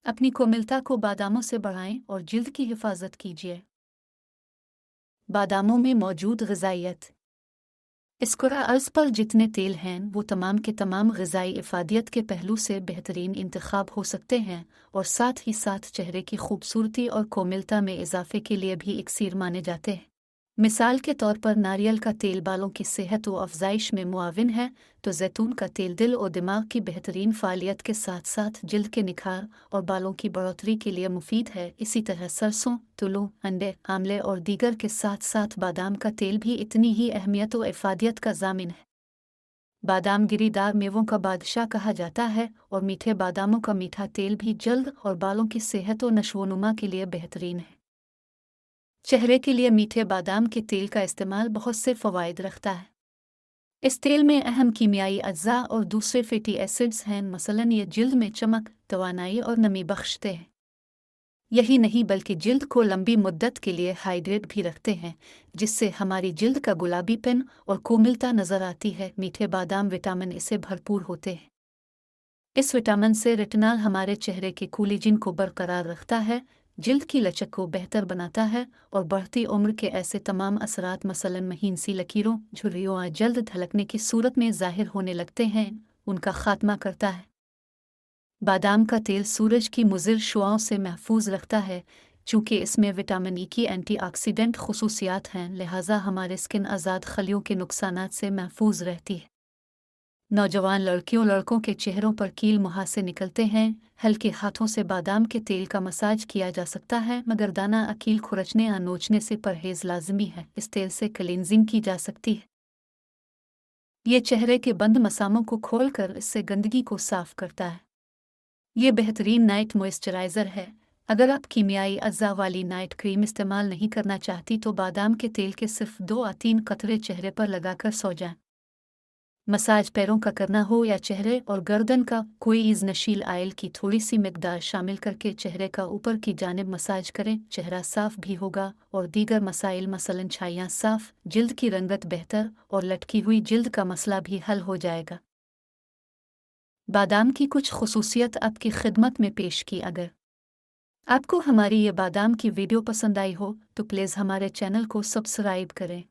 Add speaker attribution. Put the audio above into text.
Speaker 1: अपनी कोमलता को बादामों से बढ़ाएं और जिल्द की हिफाजत कीजिए। बादामों में मौजूद ग़िज़ाइयत। इस कुरान अर्ज़ पर जितने तेल हैं वो तमाम के तमाम ग़िज़ाई इफ़ादियत के पहलू से बेहतरीन इंतखाब हो सकते हैं और साथ ही साथ चेहरे की खूबसूरती और कोमलता में इजाफे के लिए भी इक्सीर माने जाते हैं। मिसाल के तौर पर नारियल का तेल बालों की सेहत व अफजाइश में मुआविन है, तो जैतून का तेल दिल और दिमाग की बेहतरीन फ़ालियत के साथ साथ जिल्द के निखार और बालों की बढ़ोतरी के लिए मुफीद है। इसी तरह सरसों, तुलू, अंडे, आंवले और दीगर के साथ साथ बादाम का तेल भी इतनी ही अहमियत व इफ़ादियत का ज़ामिन है। बादाम गिरीदार मेवों का बादशाह कहा जाता है और मीठे बादामों का मीठा तेल भी जल्द और बालों की सेहत व नशोनुमा के लिए बेहतरीन है। चेहरे के लिए मीठे बादाम के तेल का इस्तेमाल बहुत से फ़वाइद रखता है। इस तेल में अहम कीमियाई अज्जा और दूसरे फैटी एसिड्स हैं, मसलन ये जिल्द में चमक, तवानाई और नमी बख्शते हैं। यही नहीं बल्कि जिल्द को लंबी मुद्दत के लिए हाइड्रेट भी रखते हैं, जिससे हमारी जिल्द का गुलाबीपन और कोमलता नज़र आती है। मीठे बादाम विटामिन ए से भरपूर होते हैं। इस विटामिन से रेटिनॉल हमारे चेहरे के कोलेजन को बरकरार रखता है, जिल्द की लचक को बेहतर बनाता है और बढ़ती उम्र के ऐसे तमाम असरात मसलन महीन सी लकीरों, झुर्रियों या जल्द ढलकने की सूरत में ज़ाहिर होने लगते हैं, उनका खात्मा करता है। बादाम का तेल सूरज की मुज़िर शुआओं से महफूज रखता है। चूँकि इसमें विटामिन ई की एंटीऑक्सीडेंट खुसूसियात हैं, लिहाजा हमारे स्किन आज़ाद खलियों के नुकसानात से महफूज रहती है। नौजवान लड़कियों लड़कों के चेहरों पर कील मुहासे निकलते हैं, हल्के हाथों से बादाम के तेल का मसाज किया जा सकता है, मगर दाना अकील खुरचने या नोचने से परहेज लाजमी है। इस तेल से क्लींजिंग की जा सकती है। ये चेहरे के बंद मसामों को खोलकर इससे गंदगी को साफ करता है। ये बेहतरीन नाइट मॉइस्चराइज़र है। अगर आप कीमियाई अज्जा वाली नाइट क्रीम इस्तेमाल नहीं करना चाहती तो बादाम के तेल के सिर्फ 2 या 3 कतरे चेहरे पर लगाकर सो जाएं। मसाज पैरों का करना हो या चेहरे और गर्दन का, कोई ईज़ नशील आयल की थोड़ी सी मिकदार शामिल करके चेहरे का ऊपर की जानिब मसाज करें। चेहरा साफ भी होगा और दीगर मसाइल मसलन छाइयाँ साफ, जिल्द की रंगत बेहतर और लटकी हुई जिल्द का मसला भी हल हो जाएगा। बादाम की कुछ खुसूसियत आपकी खिदमत में पेश की। अगर आपको हमारी ये बादाम की वीडियो पसंद आई हो तो प्लीज़ हमारे चैनल को सब्सक्राइब करें।